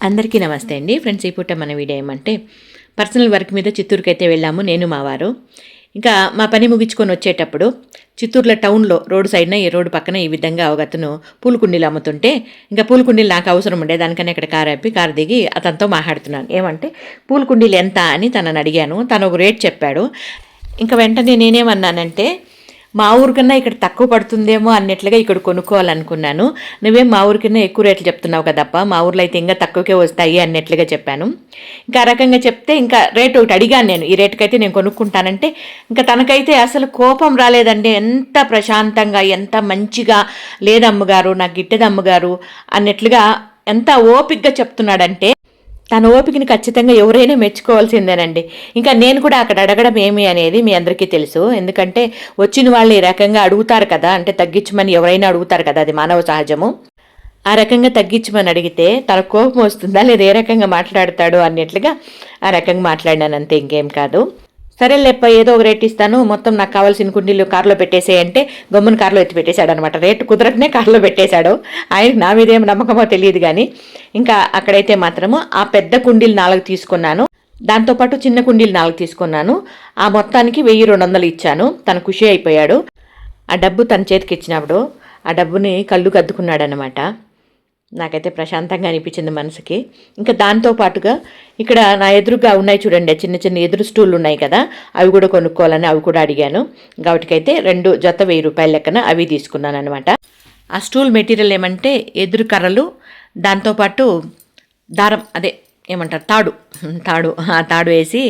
అందరికీ నమస్తే అండి ఫ్రెండ్స్. ఈ పూట మన వీడియో ఏమంటే పర్సనల్ వర్క్ మీద చిత్తూరుకి అయితే వెళ్ళాము నేను మా వారు. ఇంకా మా పని ముగించుకొని వచ్చేటప్పుడు చిత్తూరులో టౌన్లో రోడ్డు సైడ్న ఈ రోడ్డు పక్కన ఈ విధంగా ఒకతను పూలకుండీలు అమ్ముతుంటే ఇంకా పూలకుండీలు నాకు అవసరం ఉండే దానికని ఇక్కడ కారు ఆపి కారు దిగి అతనితో మాట్లాడుతున్నాను. ఏమంటే పూలకుండీలు ఎంత అని తనని అడిగాను. తను ఒక రేట్ చెప్పాడు. ఇంకా వెంటనే నేనేమన్నానంటే మా ఊరికన్నా ఇక్కడ తక్కువ పడుతుందేమో అన్నట్లుగా ఇక్కడ కొనుక్కోవాలనుకున్నాను. నువ్వేం మా ఊరికన్నా ఎక్కువ రేట్లు చెప్తున్నావు కదప్ప, మా ఊర్లో అయితే ఇంకా తక్కువకే వస్తాయి అన్నట్లుగా చెప్పాను. ఇంకా ఆ రకంగా చెప్తే ఇంకా రేటు ఒకటి అడిగాను నేను, ఈ రేటుకైతే నేను కొనుక్కుంటానంటే ఇంకా తనకైతే అసలు కోపం రాలేదండి. ఎంత ప్రశాంతంగా ఎంత మంచిగా లేదమ్మగారు నాకు గిట్టదు అమ్మగారు అన్నట్లుగా ఎంత ఓపికగా చెప్తున్నాడంటే తన ఓపికని ఖచ్చితంగా ఎవరైనా మెచ్చుకోవాల్సిందేనండి. ఇంకా నేను కూడా అక్కడ అడగడం ఏమి అనేది మీ అందరికీ తెలుసు. ఎందుకంటే వచ్చిన వాళ్ళు ఈ రకంగా అడుగుతారు కదా, అంటే తగ్గించమని ఎవరైనా అడుగుతారు కదా, అది మానవ సహజము. ఆ రకంగా తగ్గించమని అడిగితే తన కోపం వస్తుందా లేదా ఏ రకంగా మాట్లాడతాడు అన్నట్లుగా ఆ రకంగా మాట్లాడినాను, అంతే, ఇంకేం కాదు. సరే లేప్ప ఏదో ఒక రేట్ ఇస్తాను, మొత్తం నాకు కావాల్సిన కుండీలు కారులో పెట్టేసేయంటే గమ్మున కారులో ఎత్తి పెట్టేశాడు అనమాట. రేటు కుదరకనే కారులో పెట్టేశాడు. ఆయనకు నా మీద ఏం నమ్మకమో తెలియదు కానీ ఇంకా అక్కడైతే మాత్రము ఆ పెద్ద కుండీలు 4 తీసుకున్నాను, దాంతోపాటు చిన్న కుండీలు 4 తీసుకున్నాను. ఆ మొత్తానికి 1200 ఇచ్చాను. తను ఖుషి అయిపోయాడు. ఆ డబ్బు తన చేతికి ఇచ్చినప్పుడు ఆ డబ్బుని కళ్ళు కద్దుకున్నాడు అనమాట. నాకైతే ప్రశాంతంగా అనిపించింది మనసుకి. ఇంకా దాంతోపాటుగా ఇక్కడ నా ఎదురుగా ఉన్నాయి చూడండి, చిన్న చిన్న ఎదురు స్టూళ్ళు ఉన్నాయి కదా, అవి కూడా కొనుక్కోవాలని అవి కూడా అడిగాను. వాటికైతే 2 జత 1000 రూపాయల లెక్కన అవి తీసుకున్నాను అనమాట. ఆ స్టూల్ మెటీరియల్ ఏమంటే ఎదురు కర్రలు, దాంతోపాటు దారం, అదే ఏమంటారు తాడు ఆ తాడు వేసి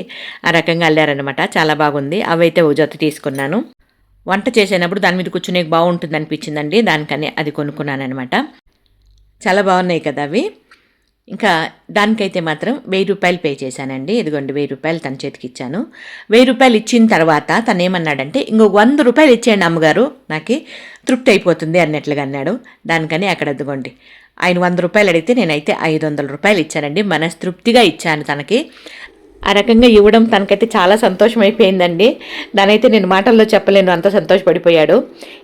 ఆ రకంగా అల్లారనమాట. చాలా బాగుంది. అవైతే ఓ జత తీసుకున్నాను. వంట చేసేటప్పుడు దాని మీద కూర్చునే బాగుంటుంది అనిపించిందండి, దానికని అది కొనుక్కున్నాను అనమాట. చాలా బాగున్నాయి కదా అవి. ఇంకా దానికైతే మాత్రం 1000 రూపాయలు పే చేశానండి. ఇదిగోండి 1000 రూపాయలు తన చేతికి ఇచ్చాను. 1000 రూపాయలు ఇచ్చిన తర్వాత తను ఏమన్నాడంటే ఇంకొక 100 రూపాయలు ఇచ్చేయండి అమ్మగారు, నాకు తృప్తి అయిపోతుంది అన్నట్లుగా అన్నాడు. దానికని అక్కడ అదిగోండి ఆయన 100 రూపాయలు అడిగితే నేనైతే 500 రూపాయలు ఇచ్చానండి. మనస్తృప్తిగా ఇచ్చాను తనకి. ఆ రకంగా ఇవ్వడం తనకైతే చాలా సంతోషం అయిపోయిందండి. దానైతే నేను మాటల్లో చెప్పలేను, అంత సంతోషపడిపోయాడు.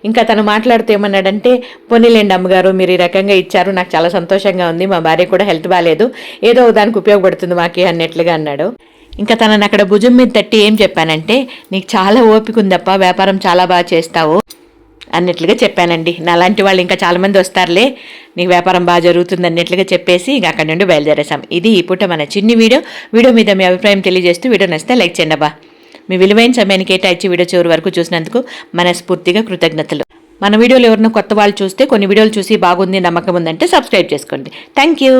ఇంకా తను మాట్లాడుతూ ఏమన్నాడంటే పోనీలేండి అమ్మగారు, మీరు ఈ రకంగా ఇచ్చారు, నాకు చాలా సంతోషంగా ఉంది, మా భార్య కూడా హెల్త్ బాగాలేదు, ఏదో దానికి ఉపయోగపడుతుంది మాకే అన్నట్లుగా అన్నాడు. ఇంకా తనని అక్కడ భుజం మీద తట్టి ఏం చెప్పానంటే నీకు చాలా ఓపిక ఉందప్ప, వ్యాపారం చాలా బాగా చేస్తావు అన్నట్లుగా చెప్పానండి. నాలాంటి వాళ్ళు ఇంకా చాలామంది వస్తారులే, నీకు వ్యాపారం బాగా జరుగుతుంది అన్నట్లుగా చెప్పేసి ఇంకా అక్కడి నుండి బయలుదేరేసాం. ఇది ఈ పూట మన చిన్ని వీడియో మీద మీ అభిప్రాయం తెలియజేస్తూ వీడియో నచ్చితే లైక్ చేయండి అబ్బా. మీ విలువైన సమయాన్ని కేటాయించి వీడియో చివరి వరకు చూసినందుకు మనస్ఫూర్తిగా కృతజ్ఞతలు. మన వీడియోలు ఎవరైనా కొత్త వాళ్ళు చూస్తే కొన్ని వీడియోలు చూసి బాగుంది నమ్మకం ఉందంటే సబ్స్క్రైబ్ చేసుకోండి. Thank you.